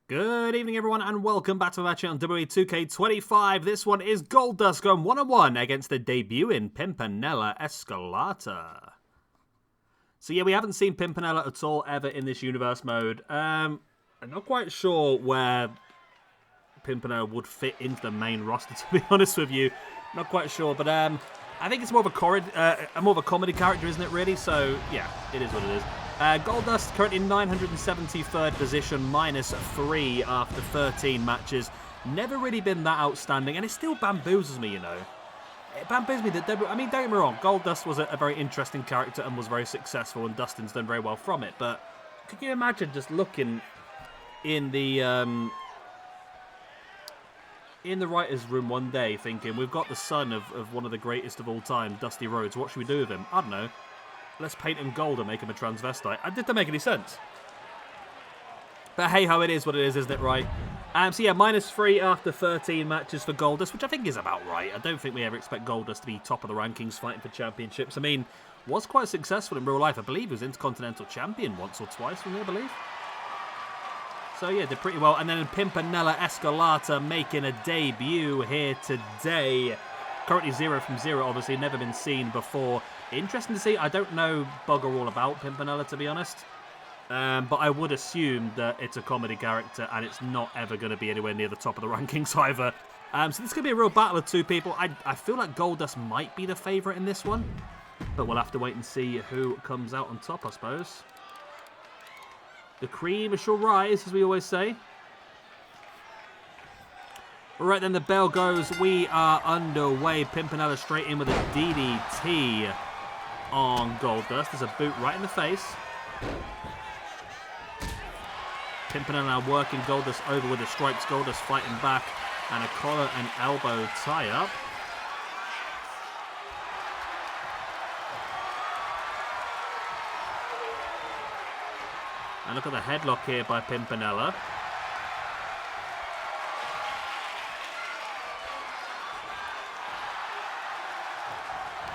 Good evening, everyone, and welcome back to the match on WWE 2K25. This one is Goldust going one-on-one against the debuting Pimpinela Escarlata. So yeah, we haven't seen Pimpinela at all ever in this universe mode. I'm not quite sure where Pimpinela would fit into the main roster, to be honest with you. Not quite sure, but I think it's more of a comedy character, isn't it, really? So yeah, it is what it is. Goldust currently in 973rd position, -3 after 13 matches. Never really been that outstanding, and it still bamboozles me, you know. It bamboozles me that, I mean, don't get me wrong, Goldust was a very interesting character and was very successful, and Dustin's done very well from it, but could you imagine just looking in the writer's room one day thinking, we've got the son of one of the greatest of all time, Dusty Rhodes, what should we do with him? I don't know. Let's paint him gold and make him a transvestite. Did that make any sense? But hey ho, it is what it is, isn't it, right? So yeah, -3 after 13 matches for Goldust, which I think is about right. I don't think we ever expect Goldust to be top of the rankings fighting for championships. I mean, was quite successful in real life. I believe he was Intercontinental Champion once or twice, wasn't he, I believe? So yeah, did pretty well. And then Pimpinela Escarlata making a debut here today. Currently 0 from 0, obviously, never been seen before. Interesting to see. I don't know bugger all about Pimpinela, to be honest. But I would assume that it's a comedy character and it's not ever going to be anywhere near the top of the rankings either. So this is going to be a real battle of two people. I feel like Goldust might be the favourite in this one. But we'll have to wait and see who comes out on top, I suppose. The cream shall rise, as we always say. Right then, the bell goes. We are underway. Pimpinela straight in with a DDT on Goldust. There's a boot right in the face. Pimpinela now working Goldust over with the strikes. Goldust fighting back. And a collar and elbow tie-up. And look at the headlock here by Pimpinela.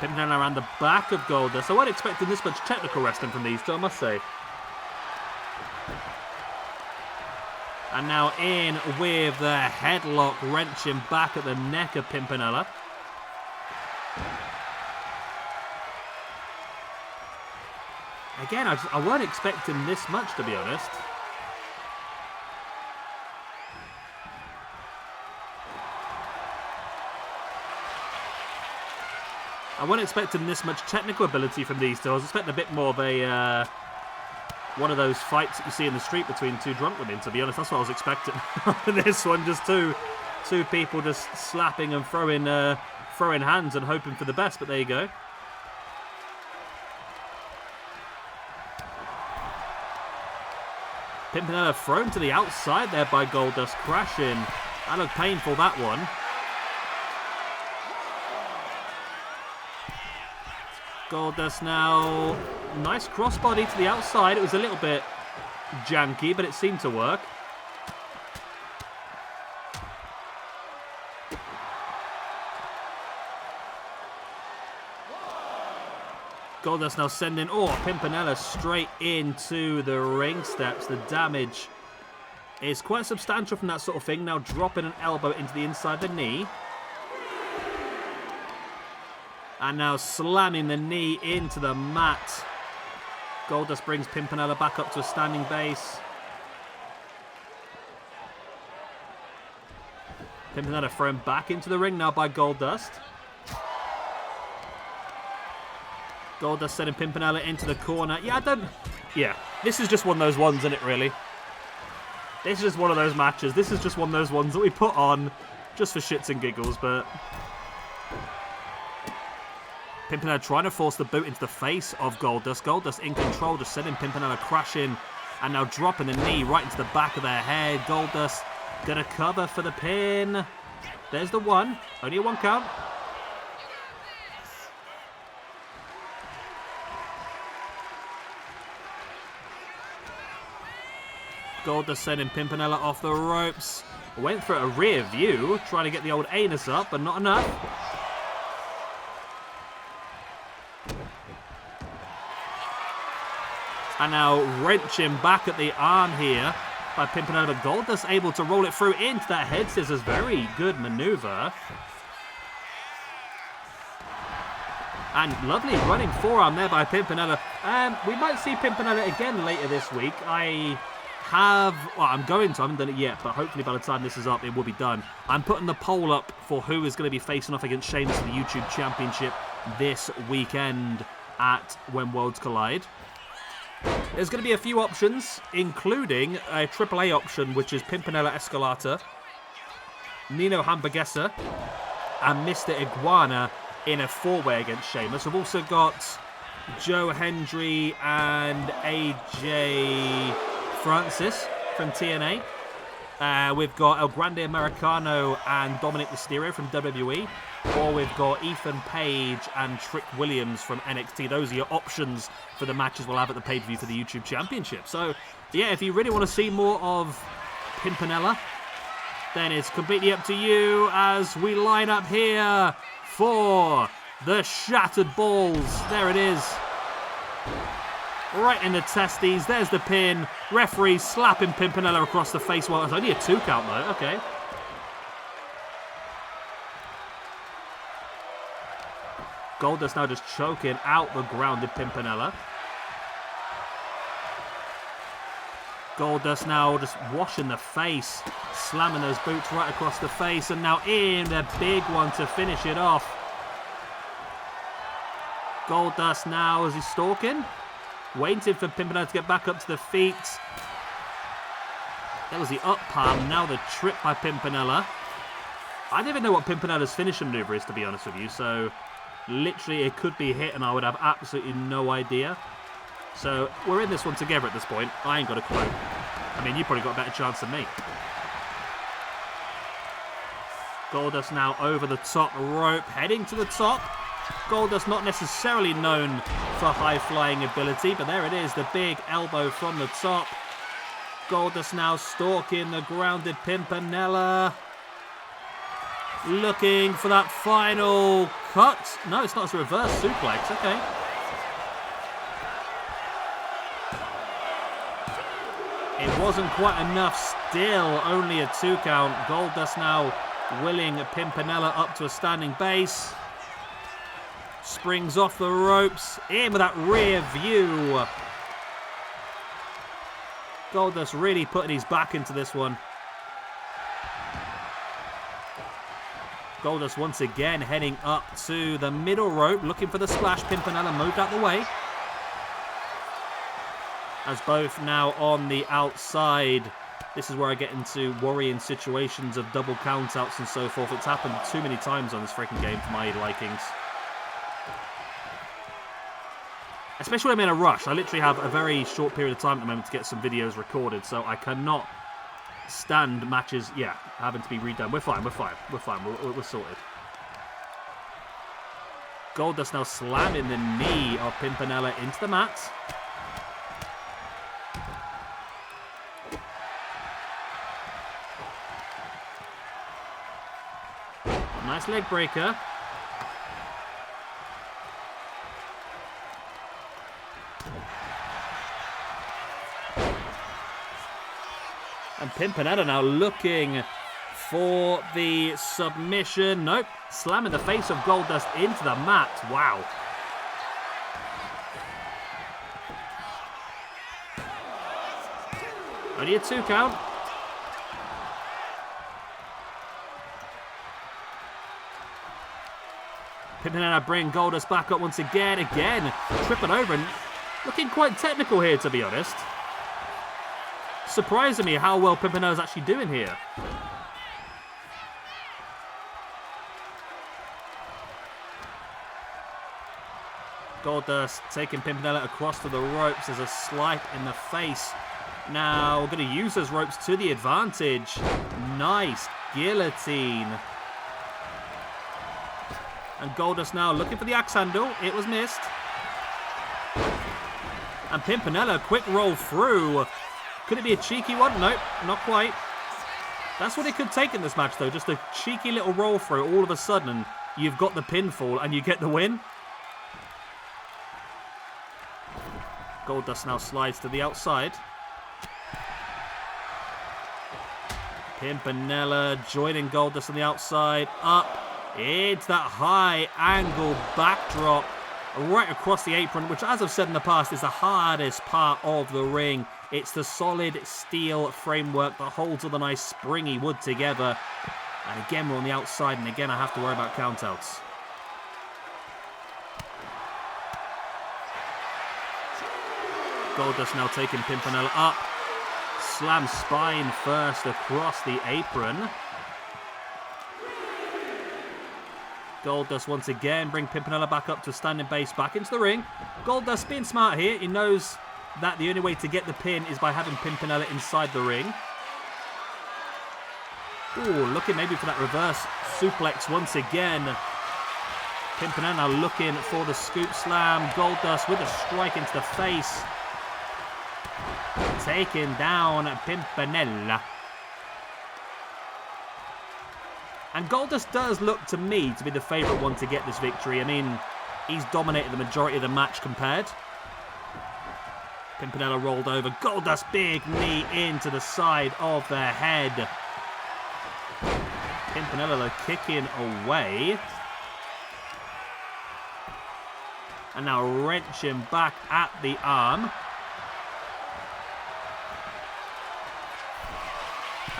Pimpinela around the back of Goldust. I wasn't expecting this much technical wrestling from these two, I must say. And now in with the headlock, wrenching back at the neck of Pimpinela. Again, I weren't expecting this much, to be honest. I wasn't expecting this much technical ability from these two. I was expecting a bit more of a one of those fights that you see in the street between two drunk women, to be honest. That's what I was expecting. This one, just two people just slapping and throwing hands and hoping for the best, but there you go. Pimpinela thrown to the outside there by Goldust, crashing. That looked painful, that one. Goldust now, nice crossbody to the outside. It was a little bit janky, but it seemed to work. Goldust now sending, Pimpinela straight into the ring steps. The damage is quite substantial from that sort of thing. Now dropping an elbow into the inside of the knee. And now slamming the knee into the mat. Goldust brings Pimpinela back up to a standing base. Pimpinela thrown back into the ring now by Goldust. Goldust sending Pimpinela into the corner. Yeah, this is just one of those ones, isn't it, really? This is just one of those matches. This is just one of those ones that we put on just for shits and giggles, but... Pimpinela trying to force the boot into the face of Goldust. Goldust in control, just sending Pimpinela crashing. And now dropping the knee right into the back of their head. Goldust gonna cover for the pin. There's the one. Only a one count. Goldust sending Pimpinela off the ropes. Went for a rear view, trying to get the old anus up, but not enough. And now wrenching back at the arm here by Pimpinela, but Goldust able to roll it through into that head scissors. Very good maneuver. And lovely running forearm there by Pimpinela. We might see Pimpinela again later this week. I'm going to. I haven't done it yet, but hopefully by the time this is up, it will be done. I'm putting the poll up for who is going to be facing off against Sheamus for the YouTube Championship this weekend at When Worlds Collide. There's going to be a few options, including a AAA option, which is Pimpinela Escarlata, Nino Hamburguesa, and Mr. Iguana in a four-way against Sheamus. We've also got Joe Hendry and AJ Francis from TNA. We've got El Grande Americano and Dominic Mysterio from WWE. Or we've got Ethan Page and Trick Williams from NXT. Those are your options for the matches we'll have at the pay-per-view for the YouTube Championship. So, yeah, if you really want to see more of Pimpinela, then it's completely up to you as we line up here for the Shattered Balls. There it is. Right in the testes. There's the pin. Referee slapping Pimpinela across the face. Well, it's only a 2 count, though. Okay. Goldust now just choking out the grounded Pimpinela. Goldust now just washing the face, slamming those boots right across the face, and now in the big one to finish it off. Goldust now, as he's stalking, waiting for Pimpinela to get back up to the feet. That was the up palm, now the trip by Pimpinela. I don't even know what Pimpinela's finishing maneuver is, to be honest with you, so literally it could be hit and I would have absolutely no idea. So we're in this one together at this point. I ain't got a clue. I mean, you probably got a better chance than me. Goldust now over the top rope, heading to the top. Goldust not necessarily known for high-flying ability, but there it is, the big elbow from the top. Goldust now stalking the grounded Pimpinela. Looking for that final cut. No, it's not. It's a reverse suplex. Okay. It wasn't quite enough. Still only a 2 count. Goldust now willing Pimpinela up to a standing base. Springs off the ropes. In with that rear view. Goldust really putting his back into this one. Goldust once again heading up to the middle rope, looking for the splash. Pimpinela moved out the way. As both now on the outside. This is where I get into worrying situations of double countouts and so forth. It's happened too many times on this freaking game for my likings. Especially when I'm in a rush. I literally have a very short period of time at the moment to get some videos recorded, so I cannot stand matches, having to be redone. We're fine. We're sorted. Goldust now slamming the knee of Pimpinela into the mat. Nice leg breaker. And Pimpinela now looking for the submission. Nope. Slamming the face of Goldust into the mat. Wow. Only a 2 count. Pimpinela bring Goldust back up once again. Again, tripping over and looking quite technical here, to be honest. Surprising me how well Pimpinela's actually doing here. Goldust taking Pimpinela across to the ropes as a slight in the face. Now, we're going to use those ropes to the advantage. Nice guillotine. And Goldust now looking for the axe handle. It was missed. And Pimpinela, quick roll through. Could it be a cheeky one? Nope, not quite. That's what it could take in this match, though. Just a cheeky little roll through. All of a sudden, you've got the pinfall and you get the win. Goldust now slides to the outside. Pimpinela joining Goldust on the outside. Up into that high angle backdrop right across the apron, which, as I've said in the past, is the hardest part of the ring. It's the solid steel framework that holds all the nice springy wood together. And again, we're on the outside, and again, I have to worry about countouts. Goldust now taking Pimpinela up. Slam spine first across the apron. Goldust once again bring Pimpinela back up to a standing base, back into the ring. Goldust being smart here. He knows that the only way to get the pin is by having Pimpinela inside the ring. Ooh, looking maybe for that reverse suplex once again. Pimpinela now looking for the scoop slam. Goldust with a strike into the face. Taking down Pimpinela. And Goldust does look to me to be the favourite one to get this victory. I mean, he's dominated the majority of the match compared. Pimpinela rolled over. Goldust big knee into the side of the head. Pimpinela kicking away. And now wrenching back at the arm.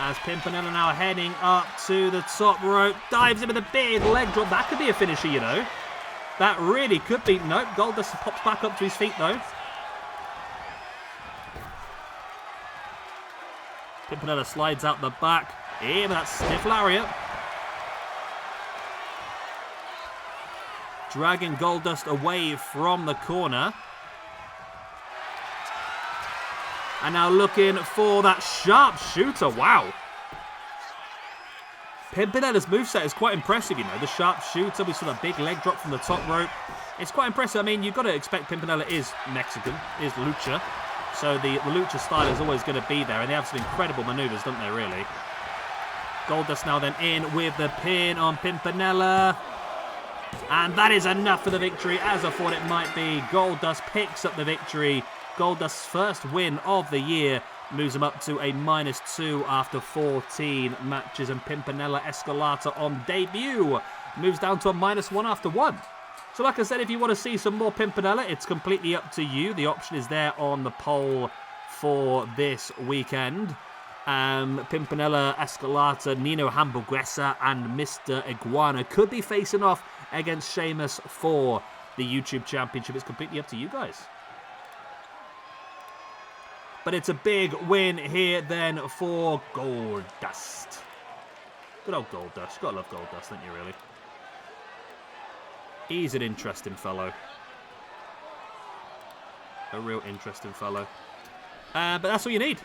As Pimpinela now heading up to the top rope. Dives in with a big leg drop. That could be a finisher, you know. That really could be. Nope, Goldust pops back up to his feet, though. Pimpinela slides out the back. In with that stiff lariat. Dragging Goldust away from the corner. And now looking for that sharpshooter. Wow. Pimpinela's moveset is quite impressive, you know. The sharpshooter, we saw that big leg drop from the top rope. It's quite impressive. I mean, you've got to expect Pimpinela is Mexican, is lucha. So the lucha style is always going to be there. And they have some incredible maneuvers, don't they, really? Goldust now then in with the pin on Pimpinela. And that is enough for the victory, as I thought it might be. Goldust picks up the victory. Goldust's first win of the year moves him up to a -2 after 14 matches. And Pimpinela Escarlata on debut moves down to a -1 after 1. So like I said, if you want to see some more Pimpinela, it's completely up to you. The option is there on the poll for this weekend. Pimpinela Escarlata, Nino Hamburguesa and Mr. Iguana could be facing off against Sheamus for the YouTube Championship. It's completely up to you guys. But it's a big win here then for Goldust. Good old Goldust. Gotta love Goldust, don't you, really? He's an interesting fellow. A real interesting fellow. But that's all you need.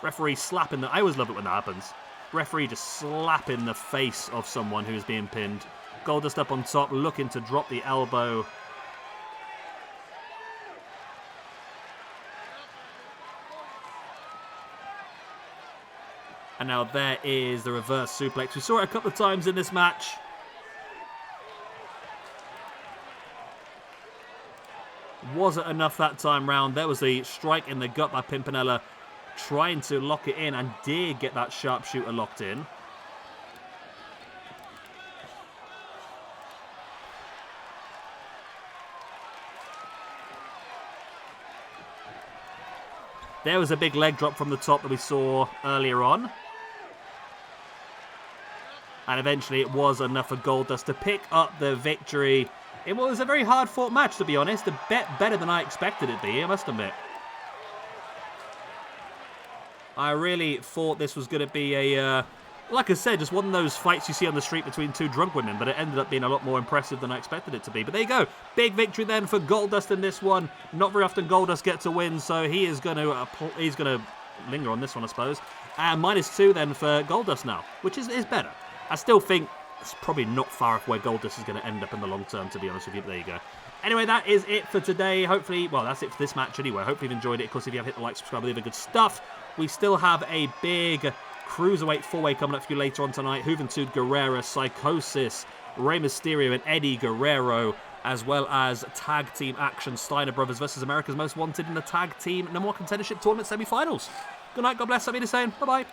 Referee slapping the... I always love it when that happens. Referee just slapping the face of someone who's being pinned. Goldust up on top, looking to drop the elbow. And now there is the reverse suplex. We saw it a couple of times in this match. Wasn't enough that time round. There was a strike in the gut by Pimpinela, trying to lock it in, and did get that sharpshooter locked in. There was a big leg drop from the top that we saw earlier on. And eventually it was enough for Goldust to pick up the victory. It was a very hard-fought match, to be honest. A bit better than I expected it to be, I must admit. I really thought this was going to be a, like I said, just one of those fights you see on the street between two drunk women, but it ended up being a lot more impressive than I expected it to be. But there you go. Big victory then for Goldust in this one. Not very often Goldust gets a win, so he is going to linger on this one, I suppose. And -2 then for Goldust now, which is better. I still think it's probably not far off where Goldust is going to end up in the long term, to be honest with you. But there you go. Anyway, that is it for today. Hopefully, well, that's it for this match anyway. Hopefully you've enjoyed it. Of course, if you have, hit the like, subscribe, leave a good stuff. We still have a big Cruiserweight 4-way coming up for you later on tonight. Juventud Guerrera, Psychosis, Rey Mysterio and Eddie Guerrero, as well as tag team action. Steiner Brothers versus America's Most Wanted in the tag team No More Contendership Tournament semi-finals. Good night, God bless, I'll be the same. Bye-bye.